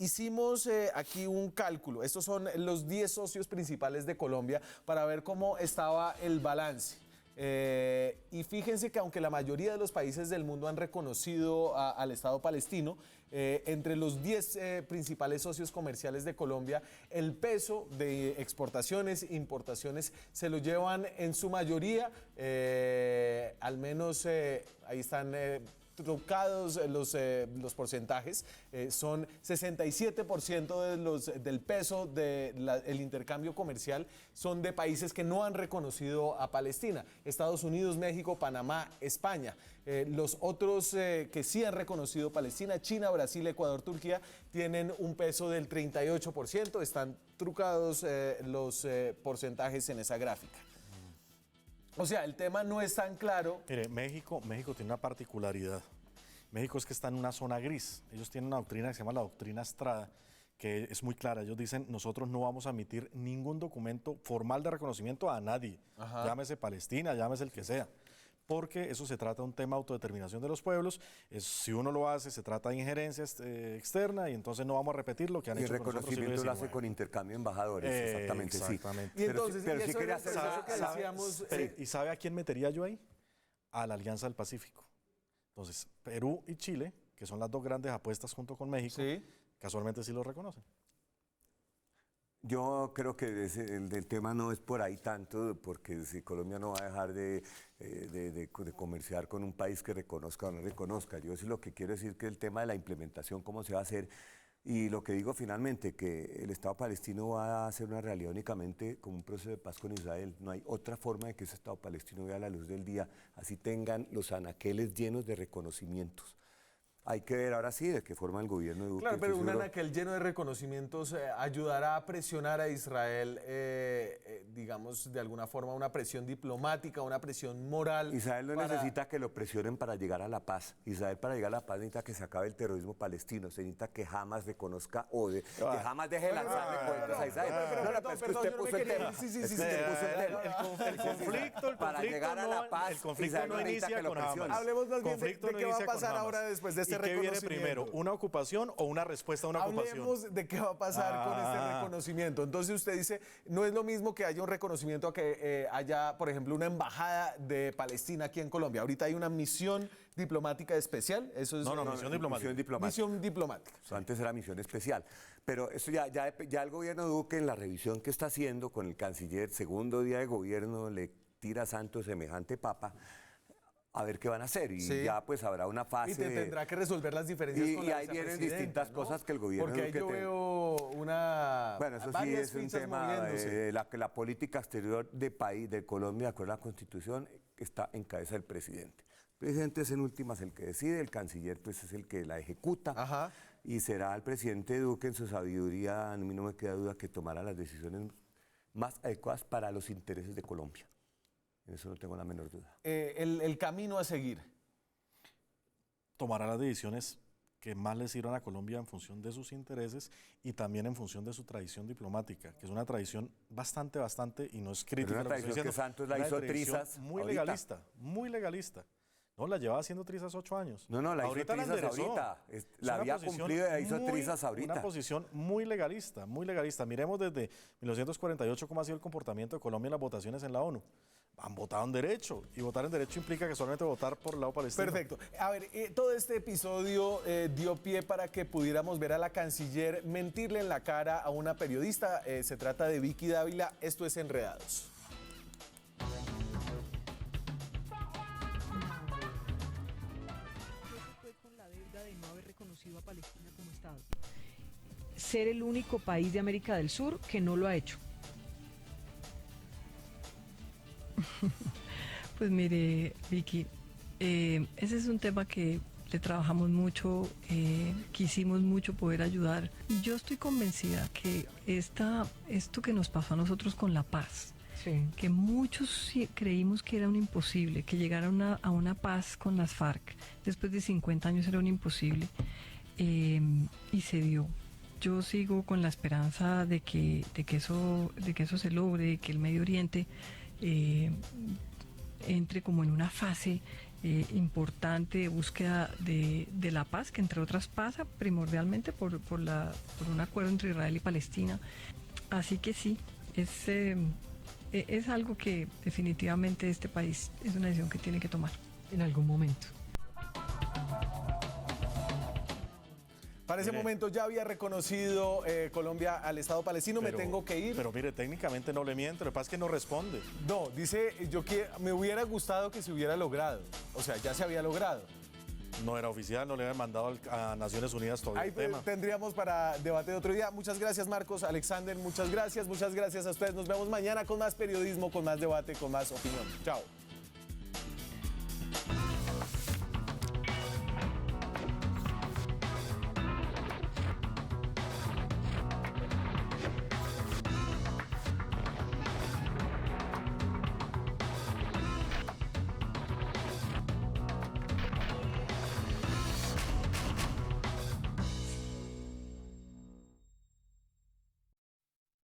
Hicimos aquí un cálculo, estos son los 10 socios principales de Colombia para ver cómo estaba el balance. Y fíjense que aunque la mayoría de los países del mundo han reconocido al Estado palestino, entre los 10 principales socios comerciales de Colombia, el peso de exportaciones e importaciones se lo llevan en su mayoría, al menos ahí están trucados los porcentajes, son 67% del peso del intercambio comercial son de países que no han reconocido a Palestina, Estados Unidos, México, Panamá, España. Los otros que sí han reconocido Palestina, China, Brasil, Ecuador, Turquía, tienen un peso del 38%, están trucados los porcentajes en esa gráfica. O sea, el tema no es tan claro. Mire, México tiene una particularidad. México es que está en una zona gris. Ellos tienen una doctrina que se llama la doctrina Estrada, que es muy clara. Ellos dicen, nosotros no vamos a emitir ningún documento formal de reconocimiento a nadie. Ajá. Llámese Palestina, llámese el que sea. Porque eso se trata de un tema de autodeterminación de los pueblos. Si uno lo hace, se trata de injerencia externa y entonces no vamos a repetir lo que han hecho con nosotros. El reconocimiento lo hace con intercambio de embajadores, exactamente. Sí. Y entonces, pero sí quería hacer ¿Y sabe a quién metería yo ahí? A la Alianza del Pacífico. Entonces, Perú y Chile, que son las dos grandes apuestas junto con México, casualmente sí lo reconocen. Yo creo que el tema no es por ahí tanto, porque si Colombia no va a dejar de comerciar con un país que reconozca o no reconozca. Yo sí lo que quiero decir que el tema de la implementación, cómo se va a hacer, y lo que digo finalmente, que el Estado palestino va a ser una realidad únicamente como un proceso de paz con Israel. No hay otra forma de que ese Estado palestino vea la luz del día, así tengan los anaqueles llenos de reconocimientos. Hay que ver ahora sí de qué forma el gobierno de Duque. Claro, pero estoy un seguro- anaquel lleno de reconocimientos ayudará a presionar a Israel, digamos, de alguna forma, una presión diplomática, una presión moral. Israel no para- necesita que lo presionen para llegar a la paz. Israel para llegar a la paz necesita que se acabe el terrorismo palestino, se necesita que jamás reconozca que jamás deje de lanzarle cohetes a Israel. No, es que usted puso el tema. Sí, Es que sí, usted puso el tema. Para llegar a la paz, el conflicto Israel no necesita inicia que lo con presione. Hamas. Hablemos más bien Conflicto de no qué va a inicia con pasar Hamas. ahora después de este ¿Y qué viene reconocimiento? primero, una ocupación o una respuesta a una ocupación? Hablemos de qué va a pasar con este reconocimiento. Entonces usted dice, no es lo mismo que haya un reconocimiento a que haya, por ejemplo, una embajada de Palestina aquí en Colombia. Ahorita hay una misión diplomática especial. Eso es, No, misión diplomática. Misión diplomática. Misión diplomática. Eso antes era misión especial. Pero eso ya el gobierno Duque, en la revisión que está haciendo con el canciller, segundo día de gobierno, le tira a Santos semejante papa, a ver qué van a hacer. Y Sí. ya pues habrá una fase. Y tendrá que resolver las diferencias Y con la ahí vienen vicepresidenta, distintas ¿no? cosas que el gobierno Porque ahí Duque yo te- veo Bueno, eso sí varias es un fichas tema, moviéndose. la política exterior de país, de Colombia, de acuerdo a la Constitución, está en cabeza del presidente. El presidente es en últimas el que decide, el canciller pues es el que la ejecuta. Ajá. Y será el presidente Duque en su sabiduría, a mí no me queda duda, que tomará las decisiones más adecuadas para los intereses de Colombia. En eso no tengo la menor duda. El camino a seguir. Tomará las decisiones que más le sirvan a Colombia en función de sus intereses y también en función de su tradición diplomática, que es una tradición bastante, y no es crítica. una lo que estoy tradición que diciendo, Santos la una hizo tradición trizas muy ahorita. legalista. No, la llevaba haciendo trizas 8 años. No, la hizo Ahorita trizas enderezó. ahorita. Es La una había posición cumplido y la hizo trizas ahorita. Una posición muy legalista. Miremos desde 1948 cómo ha sido el comportamiento de Colombia en las votaciones en la ONU. Han votado en derecho, y votar en derecho implica que solamente votar por el lado palestino. Perfecto. A ver, todo este episodio dio pie para que pudiéramos ver a la canciller mentirle en la cara a una periodista. Se trata de Vicky Dávila. Esto es Enredados. Fue con la deuda de no haber reconocido a Palestina como Estado. Ser el único país de América del Sur que no lo ha hecho. Pues mire, Vicky, ese es un tema que le trabajamos mucho, quisimos mucho poder ayudar. Yo estoy convencida que esto que nos pasó a nosotros con la paz, que muchos creímos que era un imposible, que llegar a una paz con las FARC después de 50 años era un imposible, y se dio. Yo sigo con la esperanza de que eso se logre, que el Medio Oriente entre como en una fase importante de búsqueda de la paz, que entre otras pasa primordialmente por un acuerdo entre Israel y Palestina. Así que sí, es algo que definitivamente este país es una decisión que tiene que tomar en algún momento. Para ese momento ya había reconocido Colombia al Estado palestino. Me tengo que ir. Pero mire, técnicamente no le miente, lo que pasa es que no responde. No, dice, me hubiera gustado que se hubiera logrado. O sea, ya se había logrado. No era oficial, no le habían mandado a Naciones Unidas todavía Ahí el tema. tendríamos para debate de otro día. Muchas gracias, Marcos, Alexander, muchas gracias a ustedes. Nos vemos mañana con más periodismo, con más debate, con más opinión. Chao.